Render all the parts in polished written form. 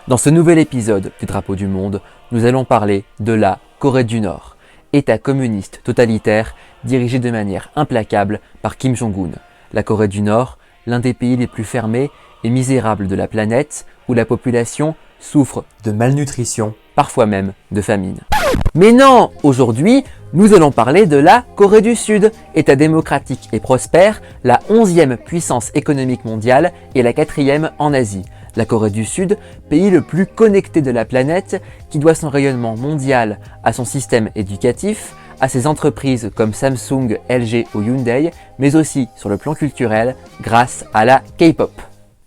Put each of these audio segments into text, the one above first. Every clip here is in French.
Dans ce nouvel épisode du Drapeau du Monde, nous allons parler de la Corée du Nord, État communiste totalitaire dirigé de manière implacable par Kim Jong-un. La Corée du Nord, l'un des pays les plus fermés et misérables de la planète, où la population souffre de malnutrition, parfois même de famine. Mais non, aujourd'hui, nous allons parler de la Corée du Sud, État démocratique et prospère, la 11e puissance économique mondiale et la 4e en Asie. La Corée du Sud, pays le plus connecté de la planète, qui doit son rayonnement mondial à son système éducatif, à ses entreprises comme Samsung, LG ou Hyundai, mais aussi sur le plan culturel grâce à la K-pop.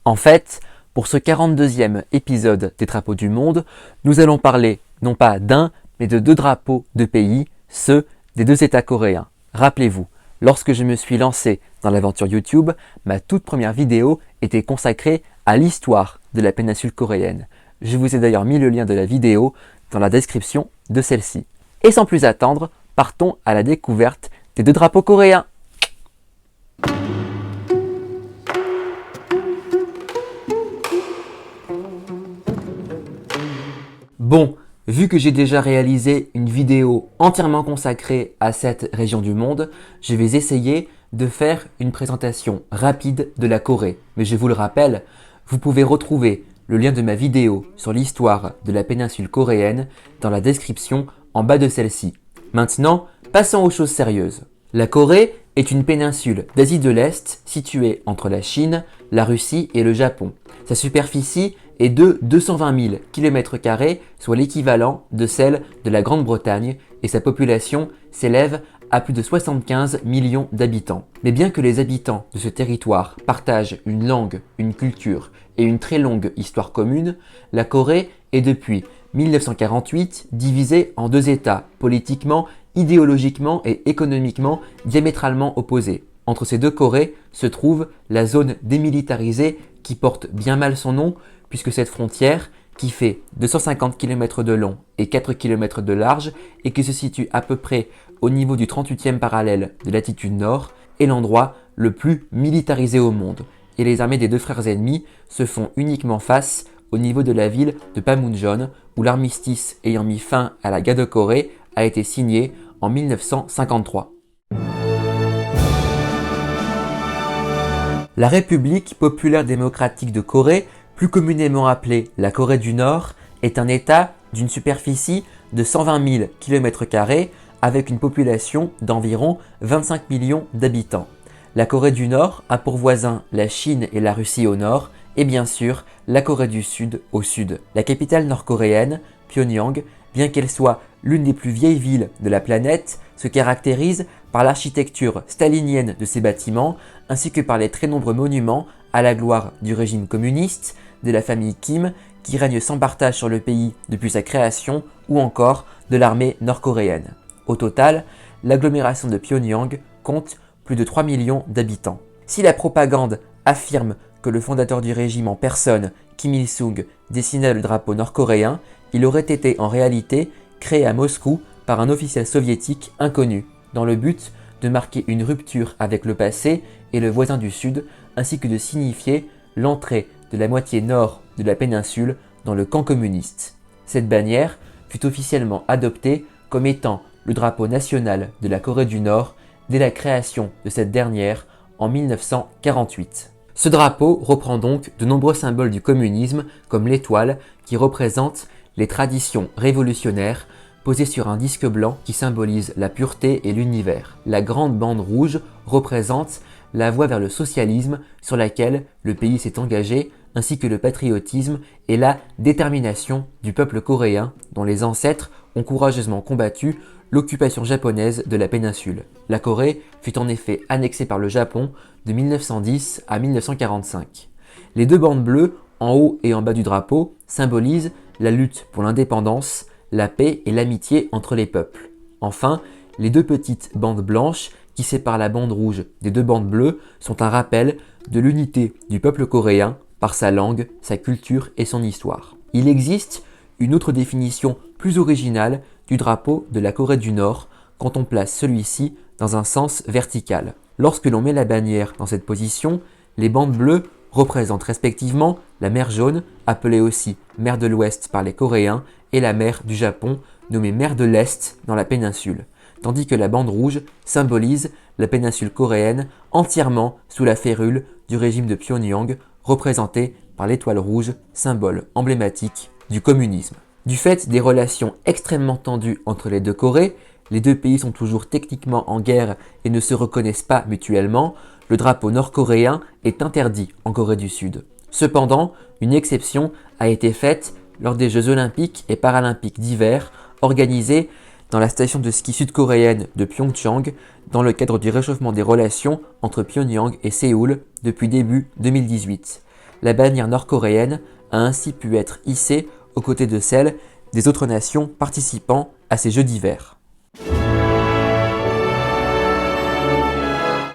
En fait, pour ce 42e épisode des Drapeaux du Monde, nous allons parler non pas d'un, mais de deux drapeaux de pays, ceux des deux États coréens. Rappelez-vous, lorsque je me suis lancé dans l'aventure YouTube, ma toute première vidéo était consacrée à l'histoire de la péninsule coréenne. Je vous ai d'ailleurs mis le lien de la vidéo dans la description de celle-ci. Et sans plus attendre, partons à la découverte des deux drapeaux coréens. Bon, vu que j'ai déjà réalisé une vidéo entièrement consacrée à cette région du monde, je vais essayer de faire une présentation rapide de la Corée. Mais je vous le rappelle, vous pouvez retrouver le lien de ma vidéo sur l'histoire de la péninsule coréenne dans la description en bas de celle-ci. Maintenant, passons aux choses sérieuses. La Corée est une péninsule d'Asie de l'Est située entre la Chine, la Russie et le Japon. Sa superficie est de 220 000 km², soit l'équivalent de celle de la Grande-Bretagne, et sa population s'élève à plus de 75 millions d'habitants. Mais bien que les habitants de ce territoire partagent une langue, une culture et une très longue histoire commune, la Corée est depuis 1948 divisée en deux États politiquement, idéologiquement et économiquement diamétralement opposés. Entre ces deux Corées se trouve la zone démilitarisée qui porte bien mal son nom, puisque cette frontière, qui fait 250 km de long et 4 km de large et qui se situe à peu près au niveau du 38e parallèle de latitude nord, est l'endroit le plus militarisé au monde. Et les armées des deux frères ennemis se font uniquement face au niveau de la ville de Panmunjom, où l'armistice ayant mis fin à la guerre de Corée a été signé en 1953. La République populaire démocratique de Corée, plus communément appelée la Corée du Nord, est un État d'une superficie de 120 000 km² avec une population d'environ 25 millions d'habitants. La Corée du Nord a pour voisins la Chine et la Russie au nord et bien sûr la Corée du Sud au sud. La capitale nord-coréenne, Pyongyang, bien qu'elle soit l'une des plus vieilles villes de la planète, se caractérise par l'architecture stalinienne de ses bâtiments ainsi que par les très nombreux monuments à la gloire du régime communiste, de la famille Kim qui règne sans partage sur le pays depuis sa création ou encore de l'armée nord-coréenne. Au total, l'agglomération de Pyongyang compte plus de 3 millions d'habitants. Si la propagande affirme que le fondateur du régime en personne, Kim Il-sung, dessina le drapeau nord-coréen, il aurait été en réalité créé à Moscou par un officiel soviétique inconnu, dans le but de marquer une rupture avec le passé et le voisin du Sud, ainsi que de signifier l'entrée de la moitié nord de la péninsule dans le camp communiste. Cette bannière fut officiellement adoptée comme étant le drapeau national de la Corée du Nord dès la création de cette dernière en 1948. Ce drapeau reprend donc de nombreux symboles du communisme comme l'étoile qui représente les traditions révolutionnaires posées sur un disque blanc qui symbolise la pureté et l'univers. La grande bande rouge représente la voie vers le socialisme sur laquelle le pays s'est engagé, ainsi que le patriotisme et la détermination du peuple coréen dont les ancêtres ont courageusement combattu l'occupation japonaise de la péninsule. La Corée fut en effet annexée par le Japon de 1910 à 1945. Les deux bandes bleues, en haut et en bas du drapeau, symbolisent la lutte pour l'indépendance, la paix et l'amitié entre les peuples. Enfin, les deux petites bandes blanches qui séparent la bande rouge des deux bandes bleues sont un rappel de l'unité du peuple coréen par sa langue, sa culture et son histoire. Il existe une autre définition plus originale du drapeau de la Corée du Nord quand on place celui-ci dans un sens vertical. Lorsque l'on met la bannière dans cette position, les bandes bleues représentent respectivement la mer Jaune, appelée aussi mer de l'Ouest par les Coréens, et la mer du Japon, nommée mer de l'Est dans la péninsule, tandis que la bande rouge symbolise la péninsule coréenne entièrement sous la férule du régime de Pyongyang, représentée par l'étoile rouge, symbole emblématique du communisme. Du fait des relations extrêmement tendues entre les deux Corées, les deux pays sont toujours techniquement en guerre et ne se reconnaissent pas mutuellement, le drapeau nord-coréen est interdit en Corée du Sud. Cependant, une exception a été faite lors des Jeux olympiques et paralympiques d'hiver organisés dans la station de ski sud-coréenne de Pyeongchang dans le cadre du réchauffement des relations entre Pyongyang et Séoul depuis début 2018. La bannière nord-coréenne a ainsi pu être hissée aux côtés de celle des autres nations participant à ces Jeux d'hiver.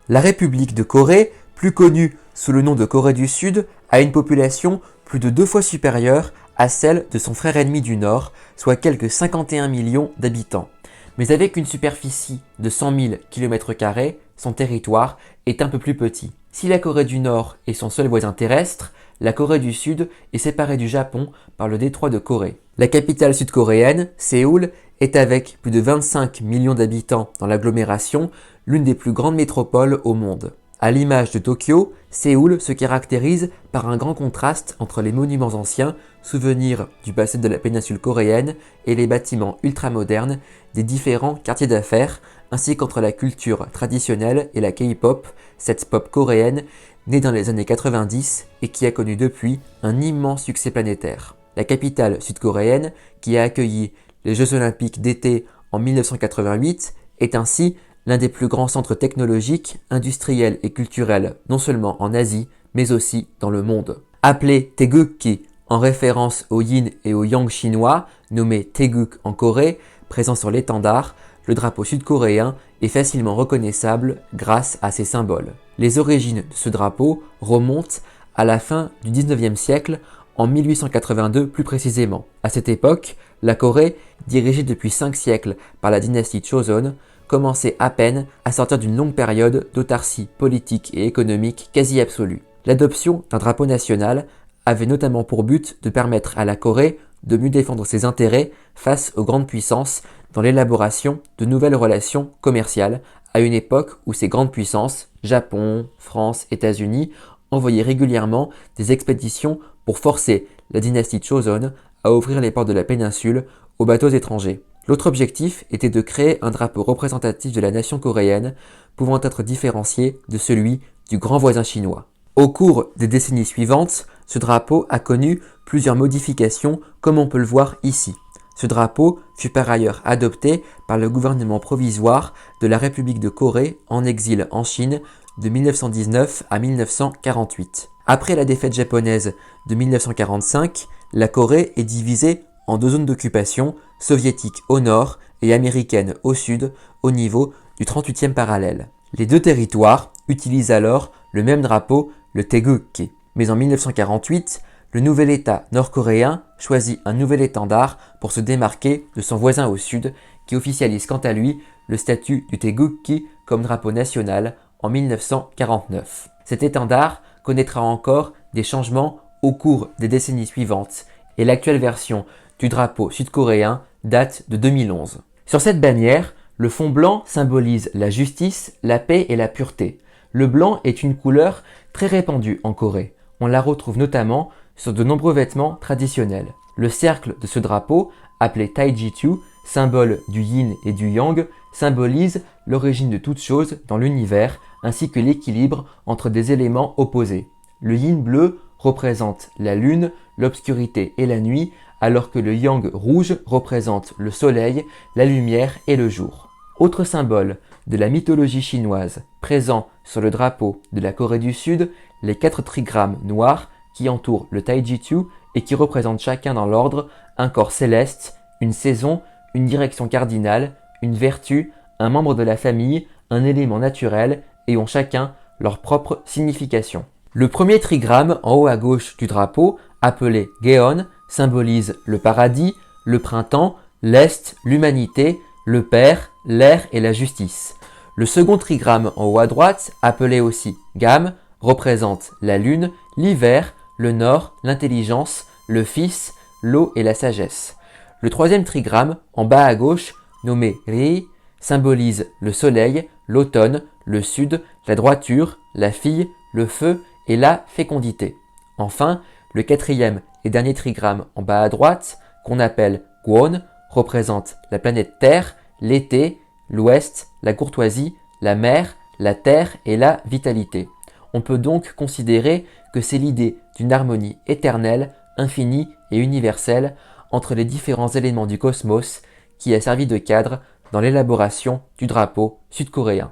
La République de Corée, plus connue sous le nom de Corée du Sud, a une population plus de 2 fois supérieure à celle de son frère ennemi du Nord, soit quelques 51 millions d'habitants. Mais avec une superficie de 100 000 km², son territoire est un peu plus petit. Si la Corée du Nord est son seul voisin terrestre, la Corée du Sud est séparée du Japon par le détroit de Corée. La capitale sud-coréenne, Séoul, est avec plus de 25 millions d'habitants dans l'agglomération, l'une des plus grandes métropoles au monde. À l'image de Tokyo, Séoul se caractérise par un grand contraste entre les monuments anciens, souvenirs du passé de la péninsule coréenne, et les bâtiments ultramodernes des différents quartiers d'affaires, ainsi qu'entre la culture traditionnelle et la K-pop, cette pop coréenne née dans les années 90 et qui a connu depuis un immense succès planétaire. La capitale sud-coréenne, qui a accueilli les Jeux olympiques d'été en 1988, est ainsi l'un des plus grands centres technologiques, industriels et culturels, non seulement en Asie, mais aussi dans le monde. Appelé Taegukgi, en référence au yin et au yang chinois, nommé Taeguk en Corée, présent sur l'étendard, le drapeau sud-coréen est facilement reconnaissable grâce à ses symboles. Les origines de ce drapeau remontent à la fin du 19e siècle, en 1882 plus précisément. À cette époque, la Corée, dirigée depuis 5 siècles par la dynastie Joseon, commençait à peine à sortir d'une longue période d'autarcie politique et économique quasi absolue. L'adoption d'un drapeau national avait notamment pour but de permettre à la Corée de mieux défendre ses intérêts face aux grandes puissances dans l'élaboration de nouvelles relations commerciales à une époque où ces grandes puissances, Japon, France, États-Unis, envoyaient régulièrement des expéditions pour forcer la dynastie Joseon à ouvrir les ports de la péninsule aux bateaux étrangers. L'autre objectif était de créer un drapeau représentatif de la nation coréenne, pouvant être différencié de celui du grand voisin chinois. Au cours des décennies suivantes, ce drapeau a connu plusieurs modifications comme on peut le voir ici. Ce drapeau fut par ailleurs adopté par le gouvernement provisoire de la République de Corée en exil en Chine de 1919 à 1948. Après la défaite japonaise de 1945, la Corée est divisée en 2 zones d'occupation, soviétique au nord et américaine au sud, au niveau du 38e parallèle. Les 2 territoires utilisent alors le même drapeau, le Taegukgi. Mais en 1948, le nouvel État nord-coréen choisit un nouvel étendard pour se démarquer de son voisin au sud, qui officialise quant à lui le statut du Taegukgi comme drapeau national en 1949. Cet étendard connaîtra encore des changements au cours des décennies suivantes, et l'actuelle version du drapeau sud-coréen date de 2011. Sur cette bannière, le fond blanc symbolise la justice, la paix et la pureté. Le blanc est une couleur très répandue en Corée. On la retrouve notamment sur de nombreux vêtements traditionnels. Le cercle de ce drapeau, appelé Taiji-chu, symbole du yin et du yang, symbolise l'origine de toute chose dans l'univers ainsi que l'équilibre entre des éléments opposés. Le yin bleu représente la lune, l'obscurité et la nuit, alors que le yang rouge représente le soleil, la lumière et le jour. Autre symbole de la mythologie chinoise, présent sur le drapeau de la Corée du Sud, les 4 trigrammes noirs qui entourent le Taiji-chu et qui représentent chacun dans l'ordre un corps céleste, une saison, une direction cardinale, une vertu, un membre de la famille, un élément naturel et ont chacun leur propre signification. Le premier trigramme en haut à gauche du drapeau, appelé Geon, symbolise le paradis, le printemps, l'Est, l'humanité, le Père, l'air et la justice. Le second trigramme en haut à droite, appelé aussi Gam, représente la lune, l'hiver, le nord, l'intelligence, le fils, l'eau et la sagesse. Le troisième trigramme, en bas à gauche, nommé Ri, symbolise le soleil, l'automne, le sud, la droiture, la fille, le feu et la fécondité. Enfin, le quatrième et dernier trigramme en bas à droite, qu'on appelle Gwon, représente la planète Terre, l'été, l'ouest, la courtoisie, la mer, la terre et la vitalité. On peut donc considérer que c'est l'idée d'une harmonie éternelle, infinie et universelle entre les différents éléments du cosmos qui a servi de cadre dans l'élaboration du drapeau sud-coréen.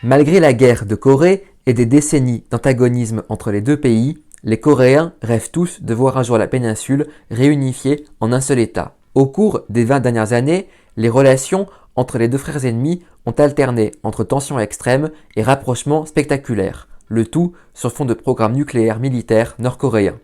Malgré la guerre de Corée et des décennies d'antagonisme entre les deux pays, les Coréens rêvent tous de voir un jour la péninsule réunifiée en un seul État. Au cours des 20 dernières années, les relations entre les deux frères ennemis ont alterné entre tensions extrêmes et rapprochements spectaculaires, le tout sur fond de programmes nucléaires militaires nord-coréens.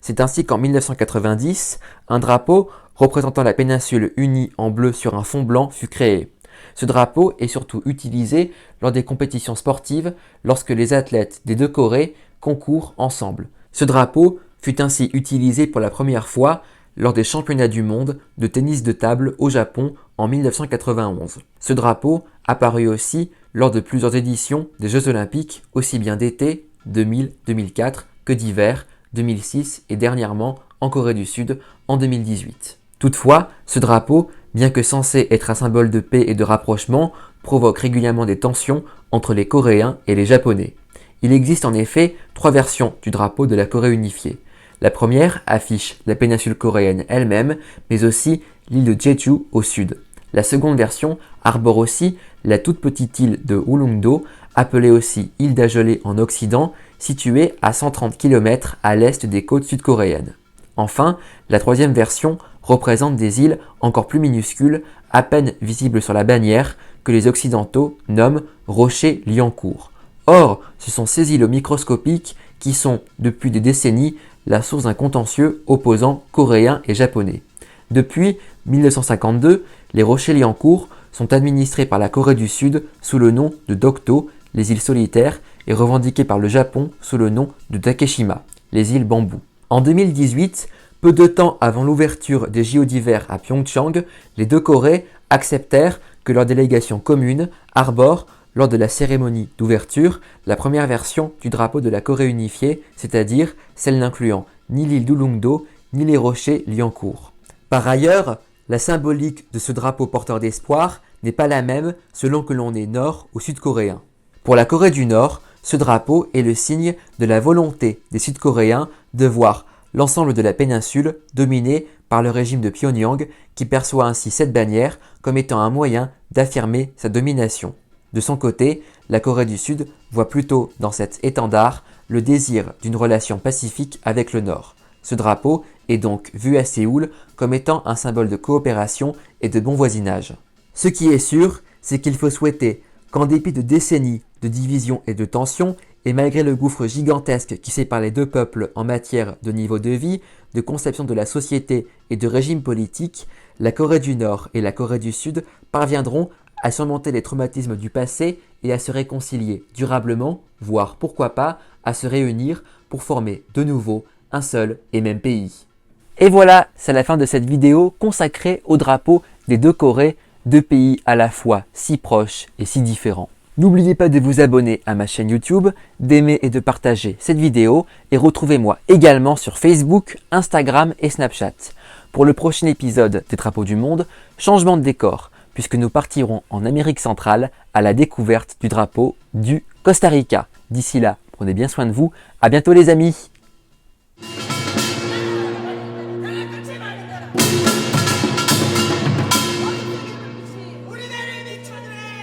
C'est ainsi qu'en 1990, un drapeau représentant la péninsule unie en bleu sur un fond blanc fut créé. Ce drapeau est surtout utilisé lors des compétitions sportives lorsque les athlètes des deux Corées concourent ensemble. Ce drapeau fut ainsi utilisé pour la première fois lors des championnats du monde de tennis de table au Japon en 1991. Ce drapeau apparut aussi lors de plusieurs éditions des Jeux Olympiques, aussi bien d'été 2000-2004 que d'hiver 2006 et dernièrement en Corée du Sud en 2018. Toutefois, ce drapeau, bien que censé être un symbole de paix et de rapprochement, provoque régulièrement des tensions entre les Coréens et les Japonais. Il existe en effet 3 versions du drapeau de la Corée unifiée. La première affiche la péninsule coréenne elle-même, mais aussi l'île de Jeju au sud. La seconde version arbore aussi la toute petite île de Ulleungdo, appelée aussi île d'Ageulé en Occident, située à 130 km à l'est des côtes sud-coréennes. Enfin, la troisième version représente des îles encore plus minuscules, à peine visibles sur la bannière, que les Occidentaux nomment Rocher Liancourt. Or, ce sont ces îles microscopiques qui sont, depuis des décennies, la source d'un contentieux opposant Coréens et Japonais. Depuis 1952, les Rochers Liancourt sont administrés par la Corée du Sud sous le nom de Dokdo, les îles solitaires, et revendiqués par le Japon sous le nom de Takeshima, les îles bambous. En 2018, peu de temps avant l'ouverture des JO d'hiver à Pyeongchang, les deux Corées acceptèrent que leur délégation commune arbore, lors de la cérémonie d'ouverture, la première version du drapeau de la Corée unifiée, c'est-à-dire celle n'incluant ni l'île d'Ulleungdo ni les rochers Liancourt. Par ailleurs, la symbolique de ce drapeau porteur d'espoir n'est pas la même selon que l'on est nord ou sud-coréen. Pour la Corée du Nord, ce drapeau est le signe de la volonté des Sud-Coréens de voir l'ensemble de la péninsule dominée par le régime de Pyongyang qui perçoit ainsi cette bannière comme étant un moyen d'affirmer sa domination. De son côté, la Corée du Sud voit plutôt dans cet étendard le désir d'une relation pacifique avec le Nord. Ce drapeau est donc vu à Séoul comme étant un symbole de coopération et de bon voisinage. Ce qui est sûr, c'est qu'il faut souhaiter qu'en dépit de décennies de divisions et de tensions, et malgré le gouffre gigantesque qui sépare les deux peuples en matière de niveau de vie, de conception de la société et de régime politique, la Corée du Nord et la Corée du Sud parviendront à surmonter les traumatismes du passé et à se réconcilier durablement, voire pourquoi pas, à se réunir pour former de nouveau un seul et même pays. Et voilà, c'est la fin de cette vidéo consacrée au drapeau des deux Corées, deux pays à la fois si proches et si différents. N'oubliez pas de vous abonner à ma chaîne YouTube, d'aimer et de partager cette vidéo et retrouvez-moi également sur Facebook, Instagram et Snapchat. Pour le prochain épisode des Drapeaux du Monde, changement de décor, puisque nous partirons en Amérique centrale à la découverte du drapeau du Costa Rica. D'ici là, prenez bien soin de vous. À bientôt les amis! 우리나라를 비춰주네.